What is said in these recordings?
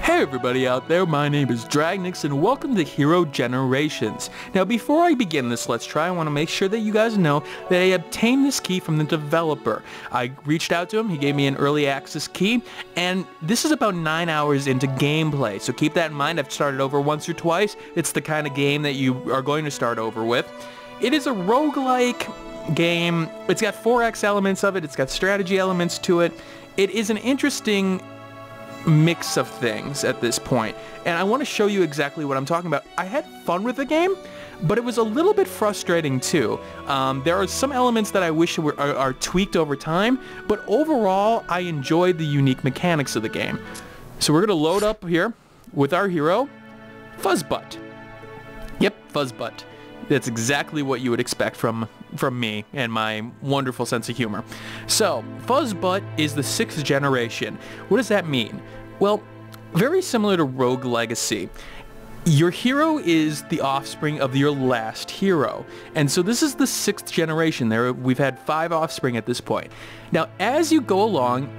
Hey everybody out there, my name is Dragnix and welcome to Hero Generations. Now before I begin this Let's Try, I want to make sure that you guys know that I obtained this key from the developer. I reached out to him, he gave me an early access key, and this is about 9 hours into gameplay, so keep that in mind. I've started over once or twice. It's the kind of game that you are going to start over with. It is a roguelike game. It's got 4X elements of it, it's got strategy elements to it. It is an interesting mix of things at this point, and I want to show you exactly what I'm talking about. I had fun with the game, but it was a little bit frustrating too. There are some elements that I wish are tweaked over time, but overall I enjoyed the unique mechanics of the game. So we're going to load up here with our hero, Fuzzbutt. Yep, Fuzzbutt. That's exactly what you would expect from me and my wonderful sense of humor. So, Fuzzbutt is the 6th generation. What does that mean? Well, very similar to Rogue Legacy. Your hero is the offspring of your last hero. And so this is the 6th generation. We've had 5 offspring at this point. Now, as you go along,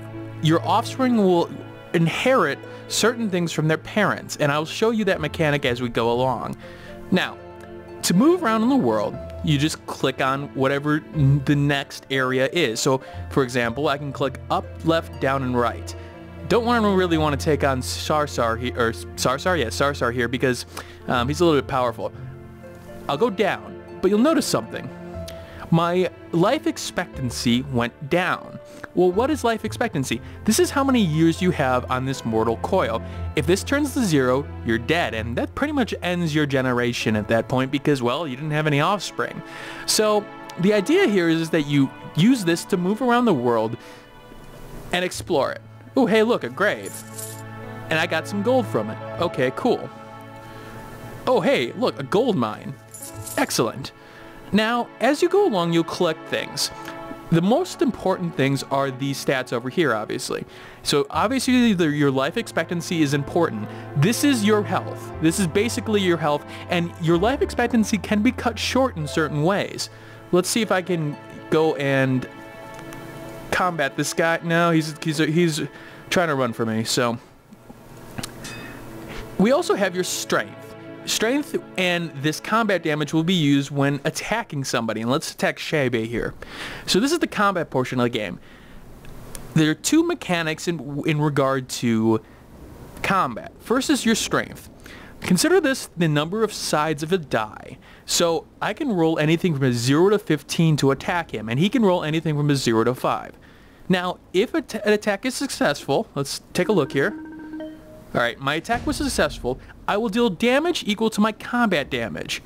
your offspring will inherit certain things from their parents, and I'll show you that mechanic as we go along. Now, to move around in the world, you just click on whatever the next area is. So, for example, I can click up, left, down, and right. Don't really want to take on Sarsar here because he's a little bit powerful. I'll go down, but you'll notice something. My life expectancy went down. Well, what is life expectancy? This is how many years you have on this mortal coil. If this turns to 0, you're dead, and that pretty much ends your generation at that point because, well, you didn't have any offspring. So the idea here is that you use this to move around the world and explore it. Oh, hey, look, a grave. And I got some gold from it. Okay, cool. Oh, hey, look, a gold mine. Excellent. Now, as you go along, you'll collect things. The most important things are these stats over here, obviously. So, obviously, your life expectancy is important. This is your health. This is basically your health, and your life expectancy can be cut short in certain ways. Let's see if I can go and combat this guy. No, he's trying to run for me, so. We also have your strength. Strength and this combat damage will be used when attacking somebody, and let's attack Shabe here. So this is the combat portion of the game. There are 2 mechanics in regard to combat. First is your strength. Consider this the number of sides of a die. So I can roll anything from a 0 to 15 to attack him, and he can roll anything from a 0 to 5. Now, if an attack is successful, let's take a look here. Alright, my attack was successful. I will deal damage equal to my combat damage.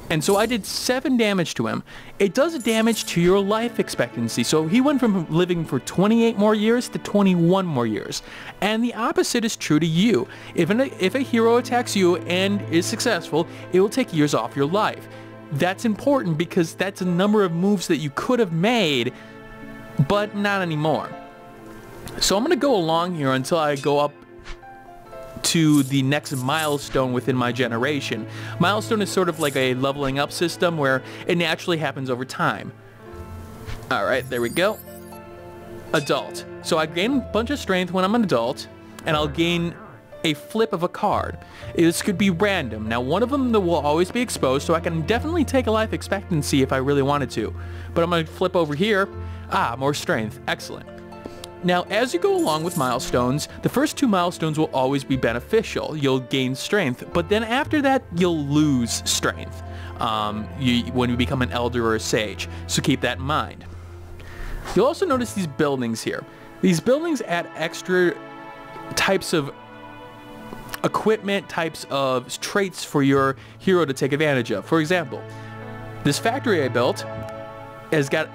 And so I did 7 damage to him. It does damage to your life expectancy. So he went from living for 28 more years to 21 more years. And the opposite is true to you. If a hero attacks you and is successful, it will take years off your life. That's important because that's a number of moves that you could have made, but not anymore. So I'm going to go along here until I go up to the next milestone within my generation. Milestone is sort of like a leveling up system where it naturally happens over time. Alright, there we go. Adult. So I gain a bunch of strength when I'm an adult, and I'll gain a flip of a card. This could be random. Now, one of them will always be exposed, so I can definitely take a life expectancy if I really wanted to. But I'm going to flip over here. Ah, more strength. Excellent. Now, as you go along with milestones, the first 2 milestones will always be beneficial. You'll gain strength, but then after that, you'll lose strength when you become an elder or a sage, so keep that in mind. You'll also notice these buildings here. These buildings add extra types of equipment, types of traits for your hero to take advantage of. For example, this factory I built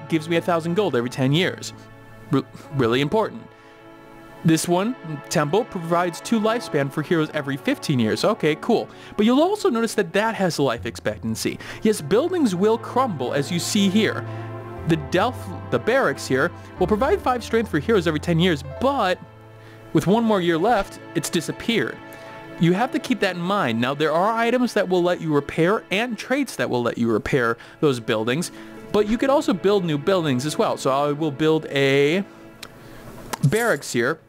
gives me 1,000 gold every 10 years. Really important. This one, Temple, provides 2 lifespan for heroes every 15 years. Okay, cool. But you'll also notice that that has a life expectancy. Yes, buildings will crumble, as you see here. The barracks here will provide 5 strength for heroes every 10 years, but with 1 more year left, it's disappeared. you have to keep that in mind. Now, there are items that will let you repair and traits that will let you repair those buildings, but you could also build new buildings as well. So I will build a barracks here,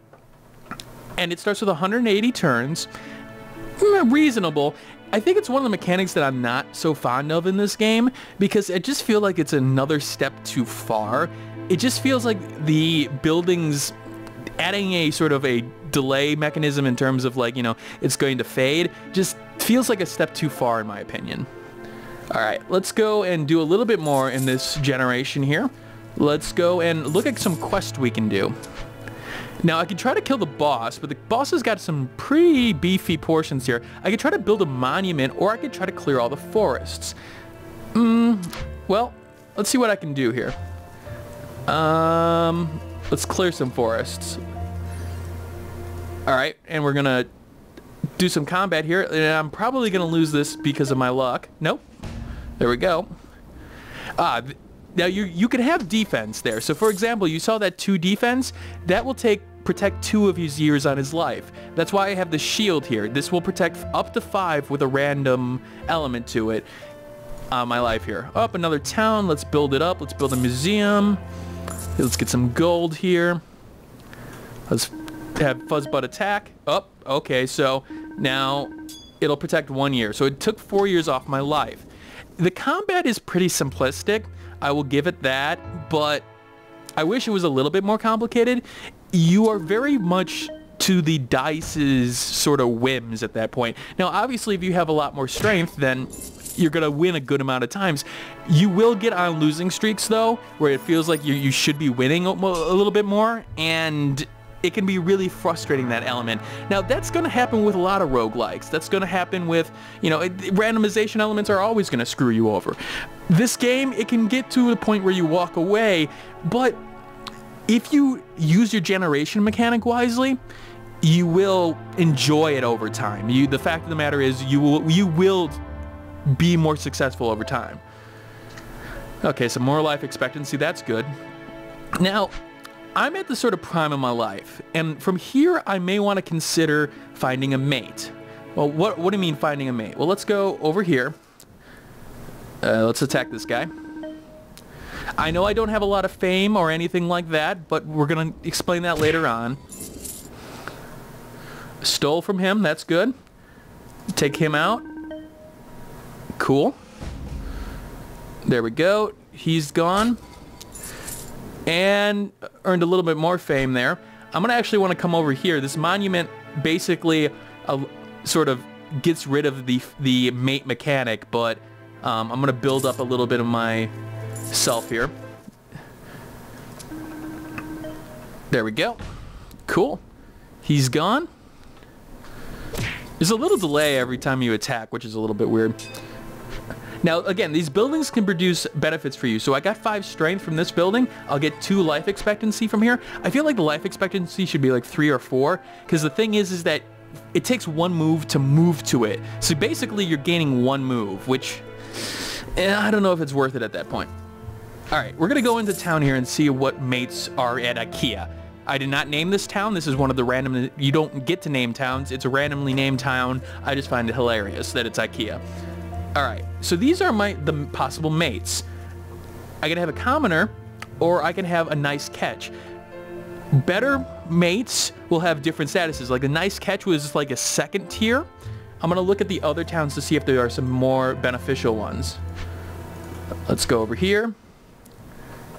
and it starts with 180 turns. Reasonable. I think it's one of the mechanics that I'm not so fond of in this game, because I just feel like it's another step too far. It just feels like the buildings, adding a sort of a delay mechanism in terms of, like, you know, it's going to fade, just feels like a step too far in my opinion. Alright, let's go and do a little bit more in this generation here. Let's go and look at some quests we can do. Now, I could try to kill the boss, but the boss has got some pretty beefy portions here. I could try to build a monument, or I could try to clear all the forests. Well, let's see what I can do here. Let's clear some forests. Alright, and we're gonna do some combat here, and I'm probably gonna lose this because of my luck. Nope. There we go. Now, you can have defense there. So, for example, you saw that 2 defense. That will protect 2 of his years on his life. That's why I have the shield here. This will protect up to 5 with a random element to it on my life here. Up, another town. Let's build it up. Let's build a museum. Let's get some gold here. Let's have Fuzzbutt attack. Oh, okay, so now it'll protect 1 year. So it took 4 years off my life. The combat is pretty simplistic. I will give it that, but I wish it was a little bit more complicated. You are very much to the dice's sort of whims at that point. Now, obviously, if you have a lot more strength, then you're going to win a good amount of times. You will get on losing streaks, though, where it feels like you should be winning a little bit more, and it can be really frustrating, that element. Now, that's going to happen with a lot of roguelikes. That's going to happen with, you know, randomization elements are always going to screw you over. This game, it can get to the point where you walk away, but if you use your generation mechanic wisely, you will enjoy it over time. The fact of the matter is, you will be more successful over time. Okay, some more life expectancy, that's good. Now, I'm at the sort of prime of my life, and from here I may want to consider finding a mate. Well, what do you mean finding a mate? Well, let's go over here. Let's attack this guy. I know I don't have a lot of fame or anything like that, but we're going to explain that later on. Stole from him, that's good. Take him out. Cool. There we go. He's gone. And earned a little bit more fame there. I'm going to actually want to come over here. This monument basically sort of gets rid of the mate mechanic, but I'm going to build up a little bit of myself here. There we go. Cool. He's gone. There's a little delay every time you attack, which is a little bit weird. Now, again, these buildings can produce benefits for you. So I got 5 strength from this building. I'll get 2 life expectancy from here. I feel like the life expectancy should be like 3 or 4, because the thing is that it takes 1 move to move to it. So basically, you're gaining 1 move, which I don't know if it's worth it at that point. All right, we're going to go into town here and see what mates are at IKEA. I did not name this town. This is one of the random... You don't get to name towns. It's a randomly named town. I just find it hilarious that it's IKEA. Alright, so these are the possible mates. I can have a commoner, or I can have a nice catch. Better mates will have different statuses. Like, a nice catch was like a 2nd tier. I'm going to look at the other towns to see if there are some more beneficial ones. Let's go over here.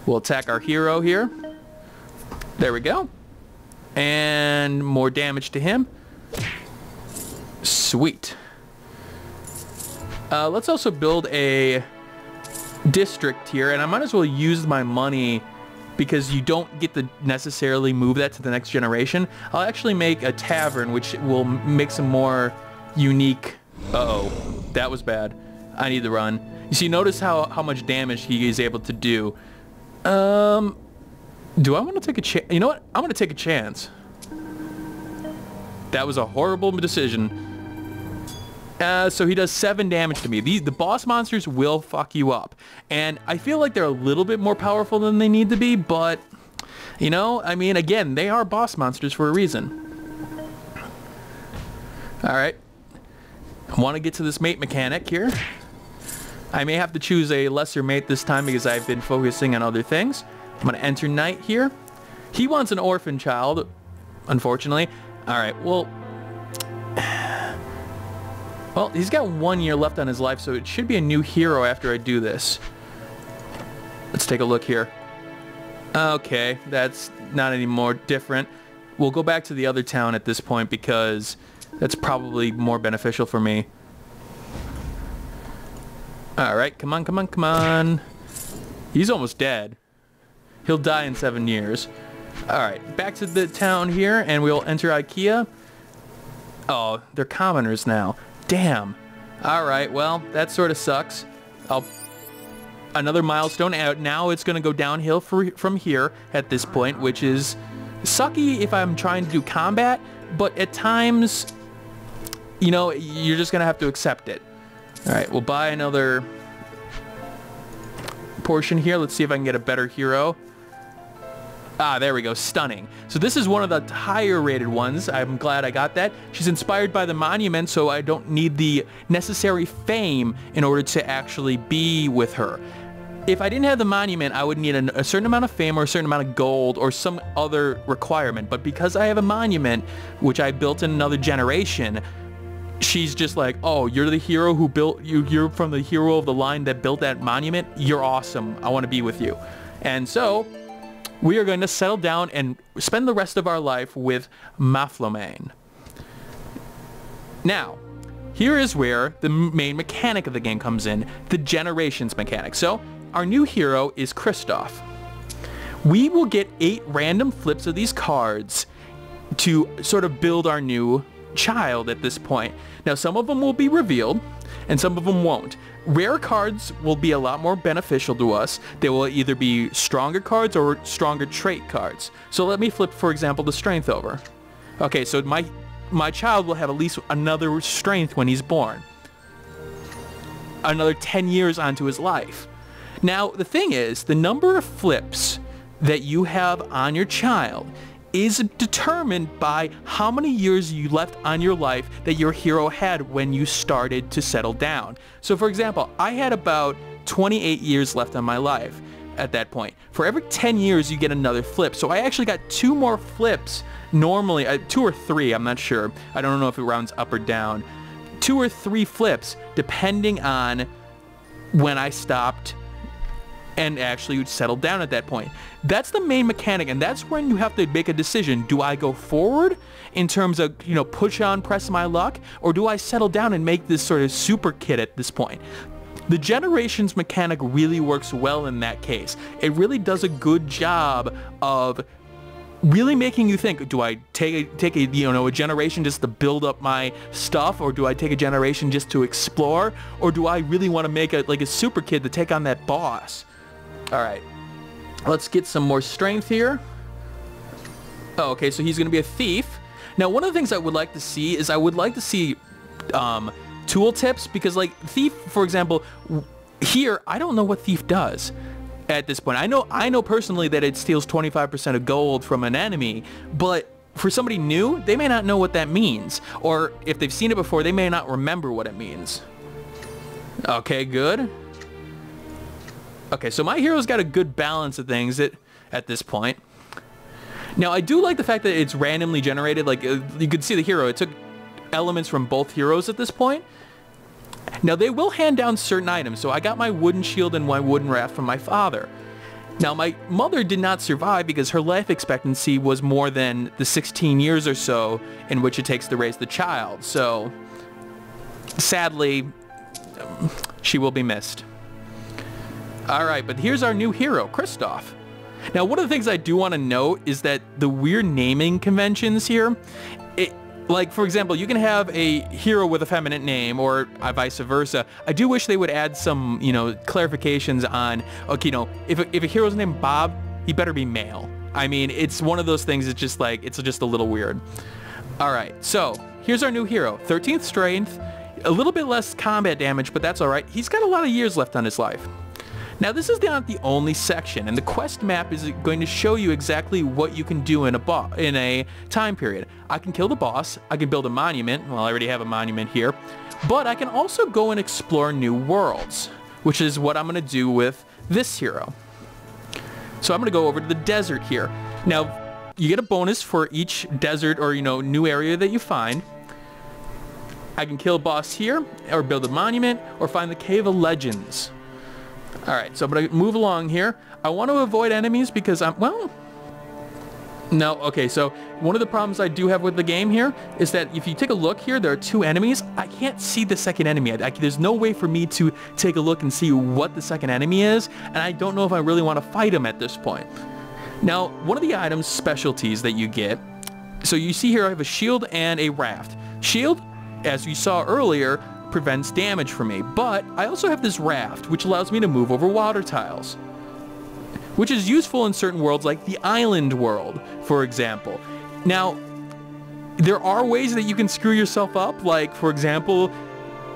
We'll attack our hero here. There we go. And more damage to him. Sweet. Let's also build a district here, and I might as well use my money because you don't get to necessarily move that to the next generation. I'll actually make a tavern, which will make some more unique... Uh-oh, that was bad. I need to run. You see, notice how much damage he is able to do. Do I want to take a chance? You know what? I'm going to take a chance. That was a horrible decision. So he does 7 damage to me. The boss monsters will fuck you up. And I feel like they're a little bit more powerful than they need to be, but, you know, I mean, again, they are boss monsters for a reason. Alright, I want to get to this mate mechanic here. I may have to choose a lesser mate this time because I've been focusing on other things. I'm going to enter Knight here. He wants an orphan child, unfortunately. Alright, well, he's got 1 year left on his life, so it should be a new hero after I do this. Let's take a look here. Okay, that's not any more different. We'll go back to the other town at this point because that's probably more beneficial for me. Alright, come on, come on, come on. He's almost dead. He'll die in 7 years. Alright, back to the town here, and we'll enter IKEA. Oh, they're commoners now. Damn. Alright, well, that sort of sucks. Another milestone. Now it's going to go downhill from here at this point, which is sucky if I'm trying to do combat, but at times, you know, you're just going to have to accept it. Alright, we'll buy another portion here. Let's see if I can get a better hero. Ah, there we go. Stunning. So this is one of the higher rated ones. I'm glad I got that. She's inspired by the monument, so I don't need the necessary fame in order to actually be with her. If I didn't have the monument, I would need a certain amount of fame or a certain amount of gold or some other requirement. But because I have a monument, which I built in another generation, she's just like, oh, you're the hero who built, you're from the hero of the line that built that monument. You're awesome. I want to be with you. And so we are going to settle down and spend the rest of our life with MacLeod. Now, here is where the main mechanic of the game comes in, the generations mechanic. So our new hero is Christoph. We will get 8 random flips of these cards to sort of build our new child at this point. Now, some of them will be revealed and some of them won't. Rare cards will be a lot more beneficial to us. They will either be stronger cards or stronger trait cards. So let me flip, for example, the strength over. Okay, so my child will have at least another strength when he's born. Another 10 years onto his life. Now, the thing is, the number of flips that you have on your child is determined by how many years you left on your life that your hero had when you started to settle down. So for example, I had about 28 years left on my life at that point. For every 10 years you get another flip. So I actually got 2 more flips normally, 2 or 3, I'm not sure. I don't know if it rounds up or down. 2 or 3 flips depending on when I stopped and actually settled down at that point. That's the main mechanic, and that's when you have to make a decision. Do I go forward in terms of, you know, press my luck, or do I settle down and make this sort of super kid at this point? The generations mechanic really works well in that case. It really does a good job of really making you think, do I take a a generation just to build up my stuff, or do I take a generation just to explore, or do I really want to make a super kid to take on that boss? Alright, let's get some more strength here. Oh, okay, so he's going to be a thief. Now, one of the things I would like to see is tool tips, because like thief, for example, here, I don't know what thief does at this point. I know personally that it steals 25% of gold from an enemy, but for somebody new, they may not know what that means. Or if they've seen it before, they may not remember what it means. Okay, good. Okay, so my hero's got a good balance of things at this point. Now, I do like the fact that it's randomly generated. Like, you could see the hero. It took elements from both heroes at this point. Now, they will hand down certain items. So I got my wooden shield and my wooden raft from my father. Now, my mother did not survive because her life expectancy was more than the 16 years or so in which it takes to raise the child. So, sadly, she will be missed. Alright, but here's our new hero, Christoph. Now, one of the things I do want to note is that the weird naming conventions here, like, for example, you can have a hero with a feminine name, or vice versa. I do wish they would add some, clarifications on, okay, if a hero's named Bob, he better be male. I mean, it's one of those things, it's just a little weird. Alright, so, here's our new hero. 13th strength, a little bit less combat damage, but that's alright. He's got a lot of years left on his life. Now this is not the only section, and the quest map is going to show you exactly what you can do in a time period. I can kill the boss, I can build a monument, well I already have a monument here, but I can also go and explore new worlds, which is what I'm going to do with this hero. So I'm going to go over to the desert here. Now you get a bonus for each desert or new area that you find. I can kill a boss here, or build a monument, or find the Cave of Legends. Alright, so I'm going to move along here. I want to avoid enemies because okay, so one of the problems I do have with the game here is that if you take a look here, there are 2 enemies. I can't see the second enemy. There's no way for me to take a look and see what the second enemy is, and I don't know if I really want to fight him at this point. Now, one of the items specialties that you get, so you see here I have a shield and a raft. Shield, as we saw earlier, prevents damage for me, but I also have this raft which allows me to move over water tiles, which is useful in certain worlds like the island world, for example. Now, there are ways that you can screw yourself up, like for example,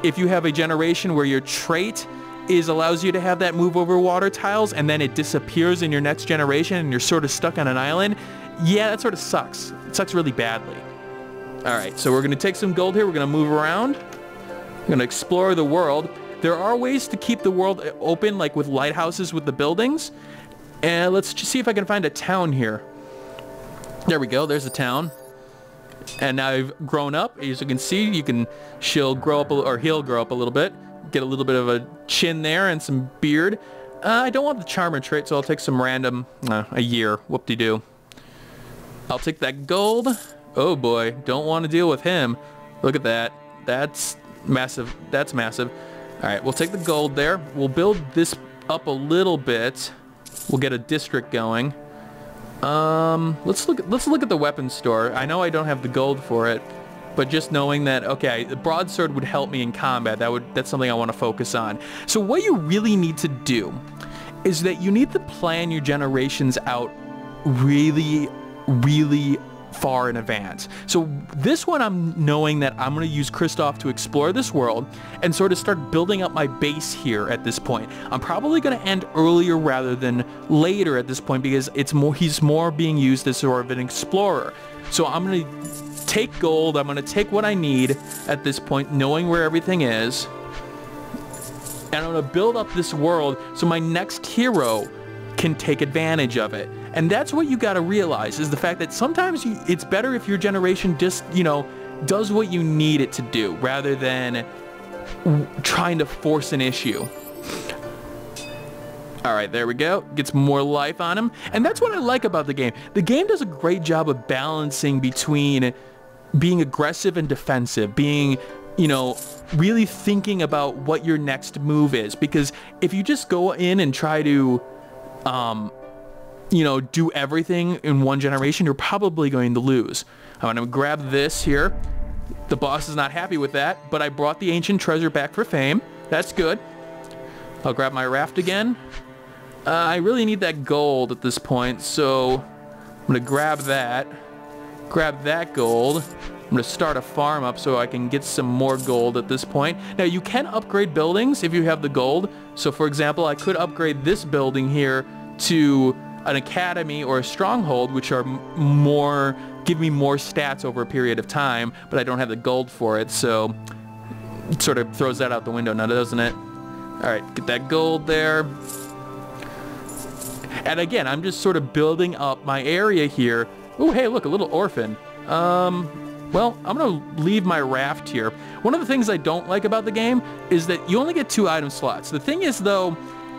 if you have a generation where your trait allows you to have that move over water tiles and then it disappears in your next generation and you're sort of stuck on an island. Yeah, that sort of sucks. It sucks really badly. Alright, so we're going to take some gold here, we're going to move around. We're going to explore the world. There are ways to keep the world open, like with lighthouses with the buildings. And let's just see if I can find a town here. There we go, there's a town. And now I've grown up. As you can see, you can he'll grow up a little bit. Get a little bit of a chin there and some beard. I don't want the charmer trait, so I'll take some random, a year, whoop-de-doo. I'll take that gold. Oh boy, don't want to deal with him. Look at that. That's massive. That's massive. Alright, we'll take the gold there. We'll build this up a little bit. We'll get a district going. Let's look at the weapons store. I know I don't have the gold for it, but just knowing that, okay, the broadsword would help me in combat, that's something I want to focus on. So what you really need to do is that you need to plan your generations out really, really far in advance. So this one, I'm knowing that I'm going to use Christoph to explore this world and sort of start building up my base here at this point. I'm probably going to end earlier rather than later at this point because he's more being used as sort of an explorer. So I'm going to take gold, I'm going to take what I need at this point, knowing where everything is, and I'm going to build up this world so my next hero can take advantage of it. And that's what you got to realize, is the fact that sometimes it's better if your generation just, does what you need it to do rather than trying to force an issue. Alright, there we go. Gets more life on him. And that's what I like about the game. The game does a great job of balancing between being aggressive and defensive, being, really thinking about what your next move is. Because if you just go in and try to do everything in one generation, you're probably going to lose. I'm going to grab this here. The boss is not happy with that, but I brought the ancient treasure back for fame. That's good. I'll grab my raft again. I really need that gold at this point, so I'm going to grab that gold. I'm going to start a farm up so I can get some more gold at this point. Now, you can upgrade buildings if you have the gold. So, for example, I could upgrade this building here to an academy or a stronghold, which are give me more stats over a period of time, but I don't have the gold for it, so it sort of throws that out the window now, doesn't it? Alright, get that gold there. And again, I'm just sort of building up my area here. Oh, hey, look, a little orphan. Well, I'm going to leave my raft here. One of the things I don't like about the game is that you only get 2 item slots. The thing is, though,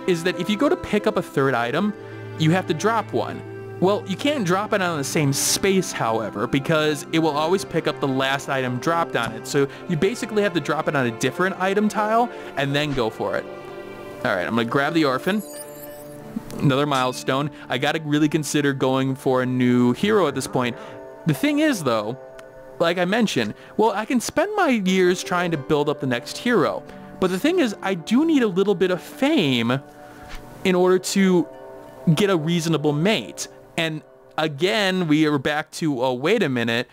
is that if you go to pick up a 3rd item, you have to drop one. Well, you can't drop it on the same space, however, because it will always pick up the last item dropped on it. So you basically have to drop it on a different item tile and then go for it. Alright, I'm going to grab the orphan. Another milestone. I got to really consider going for a new hero at this point. The thing is, though, like I mentioned, well, I can spend my years trying to build up the next hero. But the thing is, I do need a little bit of fame in order to get a reasonable mate. And again, we are back to, oh, wait a minute.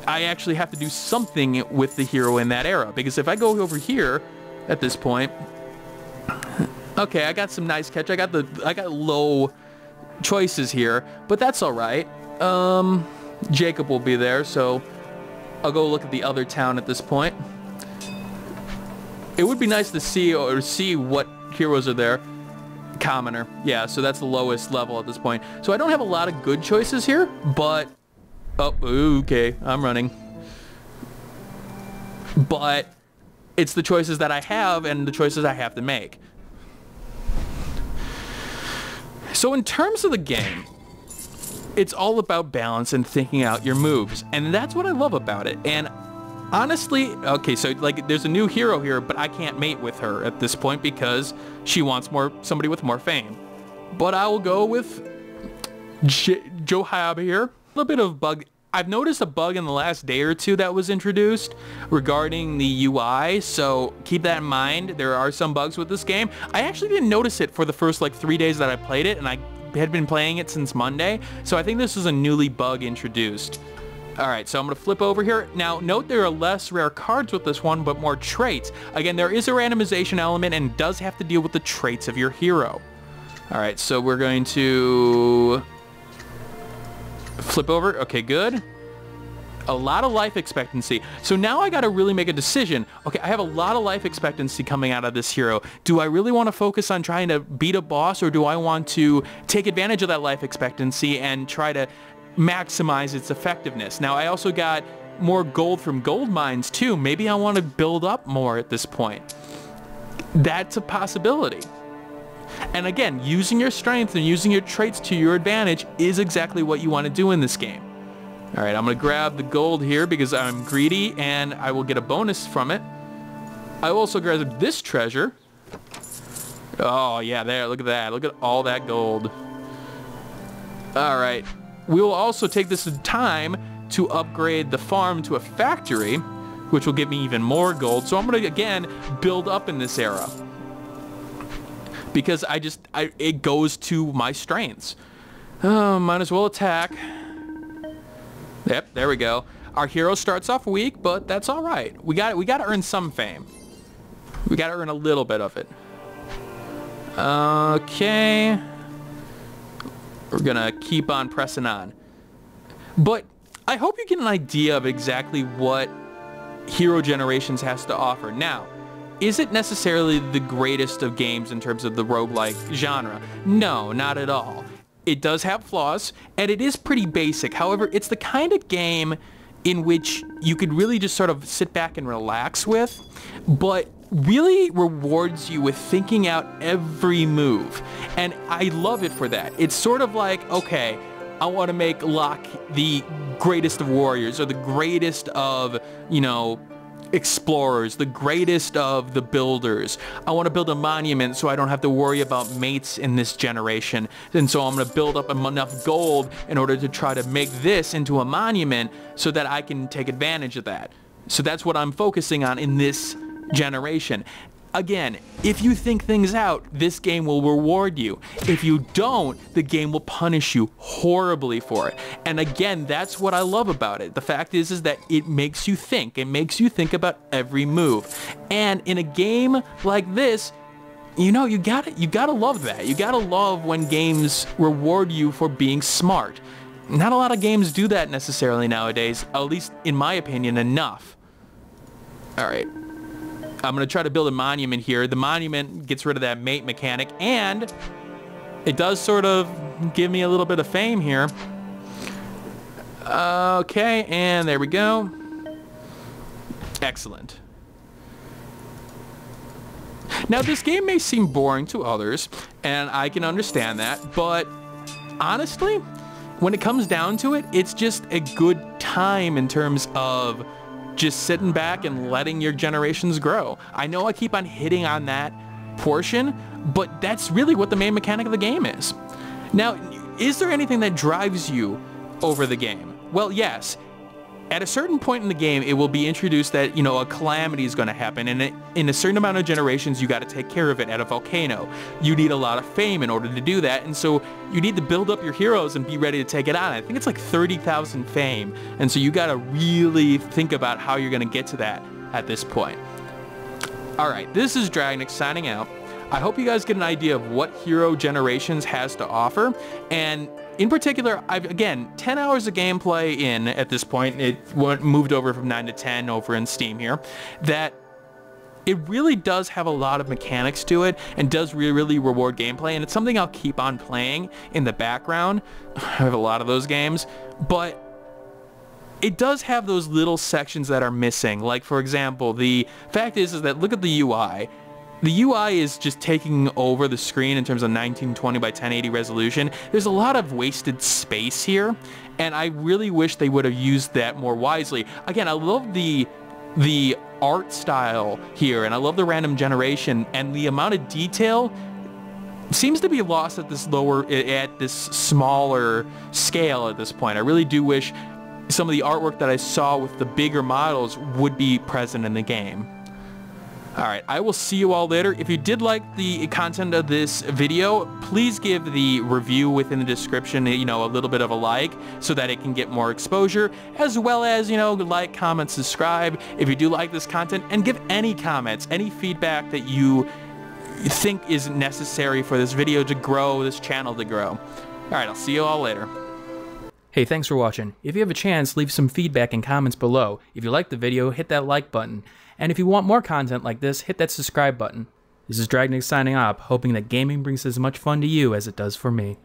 I actually have to do something with the hero in that era. Because if I go over here at this point, Okay, I got some nice catch. I got low choices here, but that's all right. Jacob will be there, so I'll go look at the other town at this point. It would be nice to see what heroes are there. Commoner. Yeah, so that's the lowest level at this point. So I don't have a lot of good choices here, but... Oh, okay, I'm running. But it's the choices that I have and the choices I have to make. So in terms of the game, it's all about balance and thinking out your moves, and that's what I love about it. And honestly, okay, so like there's a new hero here, but I can't mate with her at this point because she wants somebody with more fame. But I will go with Johab here. A little bit of bug. I've noticed a bug in the last day or two that was introduced regarding the UI, so keep that in mind. There are some bugs with this game. I actually didn't notice it for the first like 3 days that I played it, and I had been playing it since Monday, so I think this is a newly bug introduced. Alright, so I'm going to flip over here. Now, note there are less rare cards with this one, but more traits. Again, there is a randomization element and does have to deal with the traits of your hero. Alright, so we're going to flip over. Okay, good. A lot of life expectancy. So now I got to really make a decision. Okay, I have a lot of life expectancy coming out of this hero. Do I really want to focus on trying to beat a boss, or do I want to take advantage of that life expectancy and try to maximize its effectiveness? Now, I also got more gold from gold mines too. Maybe I want to build up more at this point. That's a possibility. And again, using your strength and using your traits to your advantage is exactly what you want to do in this game. Alright, I'm going to grab the gold here because I'm greedy and I will get a bonus from it. I will also grab this treasure. Oh yeah, there, look at that. Look at all that gold. Alright, we will also take this time to upgrade the farm to a factory, which will give me even more gold. So I'm going to, again, build up in this era. Because it goes to my strengths. Might as well attack. Yep, there we go. Our hero starts off weak, but that's all right. We got to earn some fame. We got to earn a little bit of it. Okay. We're gonna keep on pressing on. But I hope you get an idea of exactly what Hero Generations has to offer. Now, is it necessarily the greatest of games in terms of the roguelike genre? No, not at all. It does have flaws, and it is pretty basic. However, it's the kind of game in which you could really just sort of sit back and relax with, but really rewards you with thinking out every move. And I love it for that. It's sort of like, okay, I want to make Locke the greatest of warriors, or the greatest of, you know, explorers, the greatest of the builders. I want to build a monument so I don't have to worry about mates in this generation. And so I'm going to build up enough gold in order to try to make this into a monument so that I can take advantage of that. So that's what I'm focusing on in this generation. Again, if you think things out, this game will reward you. If you don't, the game will punish you horribly for it. And again, that's what I love about it. The fact is that it makes you think. It makes you think about every move. And in a game like this, you know, you gotta love that. You gotta love when games reward you for being smart. Not a lot of games do that necessarily nowadays, at least in my opinion, enough. Alright. I'm going to try to build a monument here. The monument gets rid of that mate mechanic, and it does sort of give me a little bit of fame here. Okay, and there we go. Excellent. Now, this game may seem boring to others, and I can understand that, but honestly, when it comes down to it, it's just a good time in terms of just sitting back and letting your generations grow. I know I keep on hitting on that portion, but that's really what the main mechanic of the game is. Now, is there anything that drives you over the game? Well, yes. At a certain point in the game, it will be introduced that, you know, a calamity is going to happen, and in a certain amount of generations, you got to take care of it at a volcano. You need a lot of fame in order to do that, and so you need to build up your heroes and be ready to take it on. I think it's like 30,000 fame, and so you got to really think about how you're going to get to that at this point. Alright, this is Dragnix signing out. I hope you guys get an idea of what Hero Generations has to offer, and in particular, again, 10 hours of gameplay in at this point. It moved over from 9 to 10 over in Steam here, that it really does have a lot of mechanics to it and does really reward gameplay, and it's something I'll keep on playing in the background. I have a lot of those games, but it does have those little sections that are missing. Like, for example, the fact is that look at the UI. The UI is just taking over the screen in terms of 1920 by 1080 resolution. There's a lot of wasted space here, and I really wish they would have used that more wisely. Again, I love the art style here, and I love the random generation, and the amount of detail seems to be lost at this smaller scale at this point. I really do wish some of the artwork that I saw with the bigger models would be present in the game. Alright, I will see you all later. If you did like the content of this video, please give the review within the description, you know, a little bit of a like so that it can get more exposure, as well as, you know, like, comment, subscribe if you do like this content, and give any comments, any feedback that you think is necessary for this video to grow, this channel to grow. Alright, I'll see you all later. Hey, thanks for watching. If you have a chance, leave some feedback and comments below. If you liked the video, hit that like button. And if you want more content like this, hit that subscribe button. This is Dragnix signing off, hoping that gaming brings as much fun to you as it does for me.